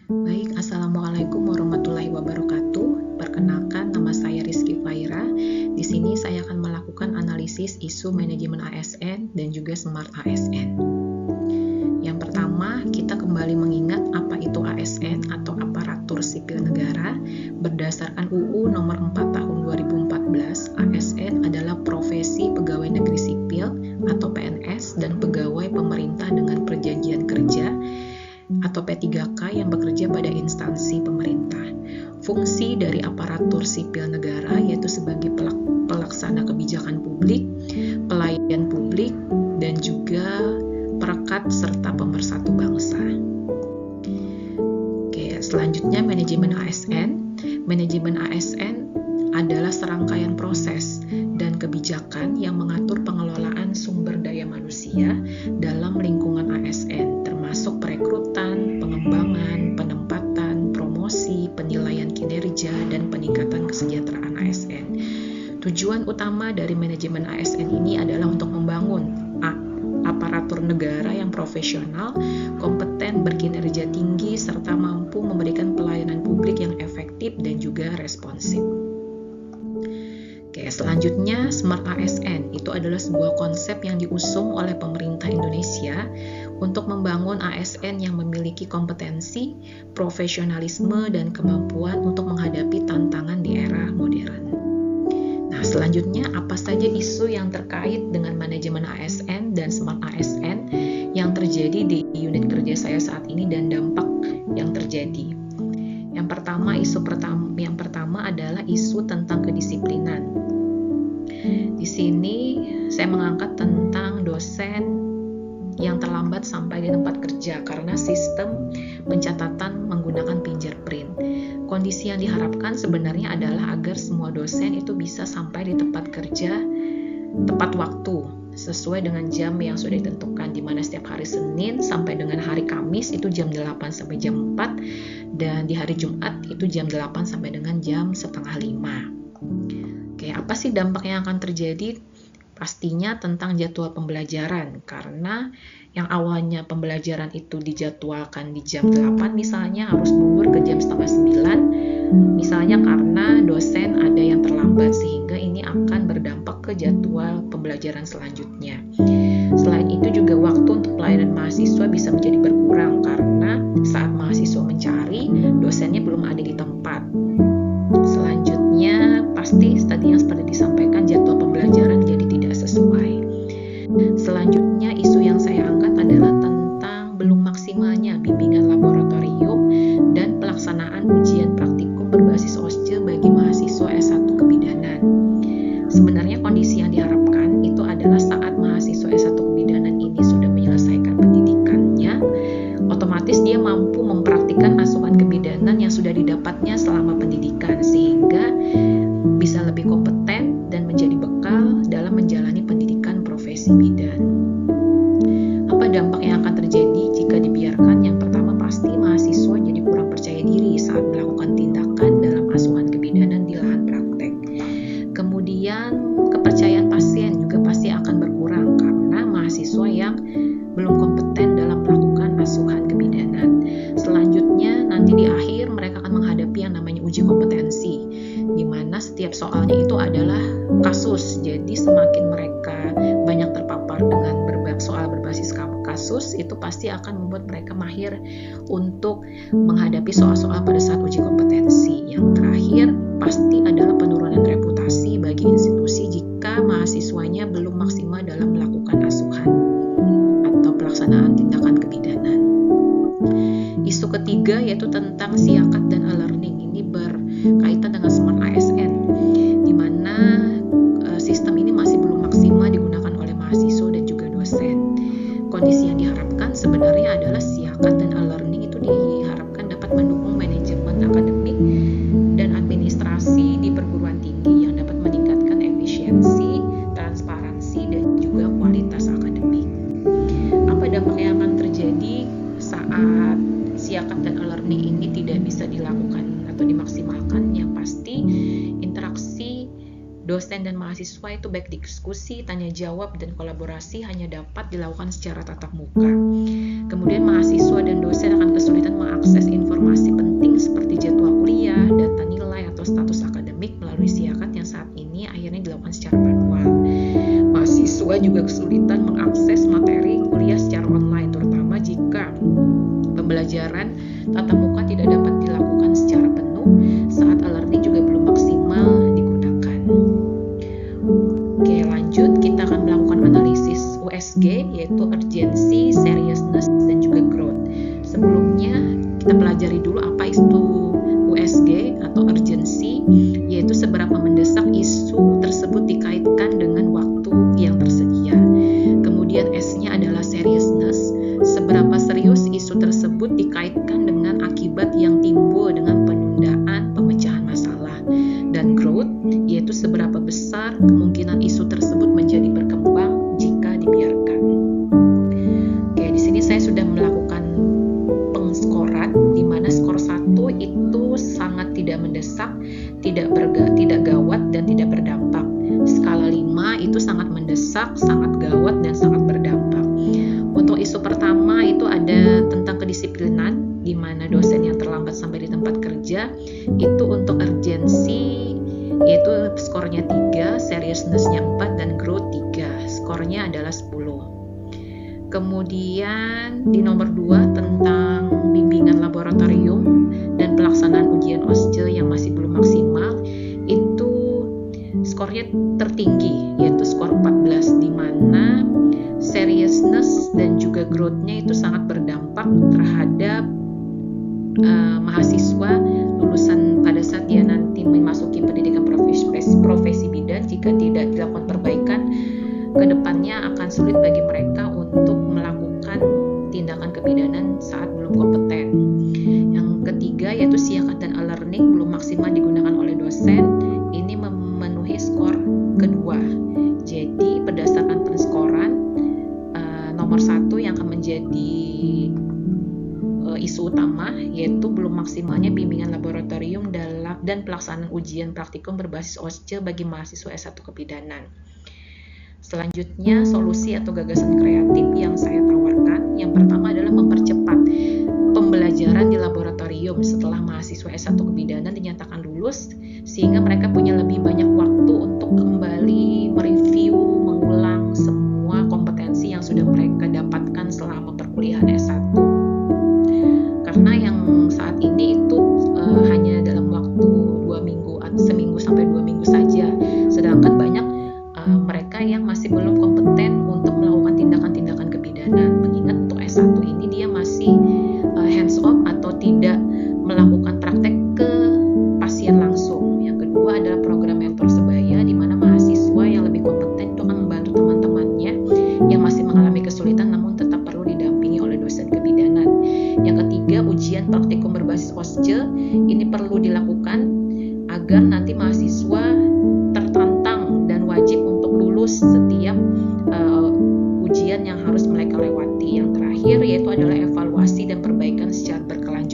Baik, Assalamualaikum warahmatullahi wabarakatuh. Perkenalkan, nama saya Rizky Faira. Di sini saya akan melakukan analisis isu manajemen ASN dan juga Smart ASN. Yang pertama, kita kembali mengingat apa itu ASN atau Aparatur Sipil Negara. Berdasarkan UU nomor 4 tahun 2014, ASN adalah profesi pegawai negeri sipil atau PNS dan pegawai pemerintah dengan perjanjian kerja atau P3K yang bekerja pada instansi pemerintah. Fungsi dari aparatur sipil negara yaitu sebagai pelaksana kebijakan publik, pelayan publik, dan juga perekat serta pemersatu bangsa. Oke, selanjutnya manajemen ASN. Manajemen ASN adalah serangkaian proses dan kebijakan yang mengatur pengelolaan sumber daya manusia dalam lingkungan ASN, termasuk perekrutan, pengembangan, penempatan, promosi, penilaian kinerja, dan peningkatan kesejahteraan ASN. Tujuan utama dari manajemen ASN ini adalah untuk membangun aparatur negara yang profesional, kompeten, berkinerja tinggi, serta mampu memberikan pelayanan publik yang efektif dan juga responsif. Oke, selanjutnya Smart ASN itu adalah sebuah konsep yang diusung oleh pemerintah Indonesia untuk membangun ASN yang memiliki kompetensi, profesionalisme, dan kemampuan untuk menghadapi tantangan di era modern. Nah, selanjutnya apa saja isu yang terkait dengan manajemen ASN dan Smart ASN yang terjadi di unit kerja saya saat ini dan dampak yang terjadi. Yang pertama adalah isu tentang kedisiplinan. Di sini saya mengangkat tentang dosen yang terlambat sampai di tempat kerja karena sistem pencatatan menggunakan fingerprint. Kondisi yang diharapkan sebenarnya adalah agar semua dosen itu bisa sampai di tempat kerja tepat waktu sesuai dengan jam yang sudah ditentukan, di mana setiap hari Senin sampai dengan hari Kamis itu jam 8 sampai jam 4 dan di hari Jumat itu jam 8 sampai dengan jam 4:30. Oke, apa sih dampak yang akan terjadi? Pastinya tentang jadwal pembelajaran, karena yang awalnya pembelajaran itu dijadwalkan di jam 8 misalnya harus mundur ke jam 8:30 misalnya karena dosen ada yang terlambat, sehingga ini akan berdampak ke jadwal pembelajaran selanjutnya. Selain itu juga waktu untuk pelayanan mahasiswa bisa menjadi berkurang karena saat mahasiswa mencari, dosennya belum ada di tempat. Selanjutnya pasti tadi yang seperti disampaikan, jadwal pembelajaran jadi tidak sesuai. Selanjutnya isu yang saya angkat adalah tentang belum maksimalnya bimbingan laboratorium dan pelaksanaan ujian praktikum berbasis OSCE bagi mahasiswa S1 kebidanan. Sebenarnya kondisi yang diharapkan itu adalah saat mahasiswa S1 kebidanan ini sudah menyelesaikan pendidikannya, otomatis dia mampu mempraktikkan asuhan kebidanan yang sudah didapatnya selama pendidikan, sehingga bisa lebih kompeten dan menjadi bekal dalam menjalani pendidikan profesi bidan. Apa dampak yang akan terjadi jika dibiarkan? Yang pertama pasti mahasiswa jadi kurang percaya diri saat melakukan tindakan dalam asuhan kebidanan di lahan praktek. Kemudian kepercayaan pasien juga pasti akan berkurang karena mahasiswa yang belum kompeten dalam melakukan asuhan kebidanan. Selanjutnya nanti di akhir mereka akan menghadapi yang namanya uji kompetensi, di mana setiap soalnya itu adalah kasus. Jadi semakin mereka banyak terpapar dengan soal berbasis kasus, itu pasti akan membuat mereka mahir untuk menghadapi soal-soal pada saat uji kompetensi. Yang terakhir pasti adalah penurunan reputasi bagi institusi jika mahasiswanya belum maksimal dalam melakukan asuhan atau pelaksanaan tindakan kebidanan. Isu ketiga yaitu tentang siakat dan e-learning. Ini berkaitan dengan Smart ASN, di mana sistem ini masih belum maksimal digunakan oleh mahasiswa dan juga dosen. Kondisi yang diharapkan sebenarnya adalah siakat dan e-learning itu diharapkan dapat mendukung manajemen akademik dan administrasi di perguruan tinggi yang dapat meningkatkan efisiensi, transparansi, dan juga kualitas akademik. Apa dampak yang akan terjadi saat siakat dan e-learning ini tidak bisa dilakukan atau dimaksimalkan? Yang pasti interaksi dosen dan mahasiswa itu baik diskusi, tanya jawab, dan kolaborasi hanya dapat dilakukan secara tatap muka. Kemudian mahasiswa dan dosen akan kesulitan mengakses informasi pembelajaran tatap muka tidak dapat dilakukan secara penuh saat e-learning juga belum maksimal digunakan. Oke, lanjut kita akan melakukan analisis USG, yaitu urgency, seriousness, dan juga growth. Sebelumnya kita pelajari dulu apa itu USG atau urgency, yaitu seberapa mendesak isu tersebut dikaitkan dengan waktu yang tersedia. Kemudian S-nya adalah seriousness, seberapa serius isu tersebut dikaitkan dengan akibat yang timbul dengan penundaan pemecahan masalah. Dan growth, yaitu seberapa besar kemungkinan isu tersebut menjadi berkembang jika dibiarkan. Oke, di sini saya sudah melakukan pengskoran, di mana skor 1 itu sangat tidak mendesak, tidak gawat, dan tidak berdampak. Skala 5 itu sangat mendesak, sangat gawat, dan sangat berdampak. Untuk isu pertama itu ada tentang kedisiplinan, di mana dosen yang terlambat sampai di tempat kerja, itu untuk urgensi, yaitu skornya 3, seriousness-nya 4, dan growth 3. Skornya adalah 10. Kemudian di nomor 2 tentang bimbingan laboratorium dan pelaksanaan ujian OSCE yang masih belum maksimal, itu skornya tertinggi, yaitu skor 14, di mana seriousness dan juga growth-nya itu sangat berdampak terhadap mahasiswa lulusan pada saat dia nanti memasuki pendidikan profesi bidan. Jika tidak dilakukan perbaikan, kedepannya akan sulit bagi mereka untuk melakukan tindakan kebidanan saat belum kompeten. Yang ketiga yaitu siakat dan e-learning belum maksimal digunakan oleh dosen. Ini memenuhi skor kedua. Jadi berdasarkan penskoran, nomor 1 yang akan menjadi isu utama yaitu belum maksimalnya bimbingan laboratorium dan pelaksanaan ujian praktikum berbasis OSCE bagi mahasiswa S1 kebidanan. Selanjutnya, solusi atau gagasan kreatif yang saya tawarkan, yang pertama adalah mempercepat pembelajaran di laboratorium setelah mahasiswa S1 kebidanan dinyatakan lulus, sehingga mereka punya lebih banyak waktu untuk kembali mereview, mengulang semua kompetensi yang sudah mereka dapatkan selama perkuliahan S1. Karena yang saat ini itu hanya dalam waktu 2 minggu, seminggu sampai 2 minggu saja, sedangkan banyak mereka yang masih belum kompeten untuk melakukan tindakan-tindakan kebidanan. Mengingat untuk S1 ini dia masih hands on atau tidak melakukan praktek ke pasien langsung. Yang kedua adalah program mentor sebaya, di mana mahasiswa yang lebih kompeten itu akan membantu teman-temannya yang masih mengalami kesulitan namun tetap perlu didampingi oleh dosen kebidanan. Yang ketiga, ujian praktikum berbasis OSCE ini perlu dilakukan agar nanti mahasiswa tertantang dan wajib untuk lulus setiap ujian yang harus mereka lewati. Yang terakhir yaitu adalah evaluasi dan perbaikan secara berkelanjutan.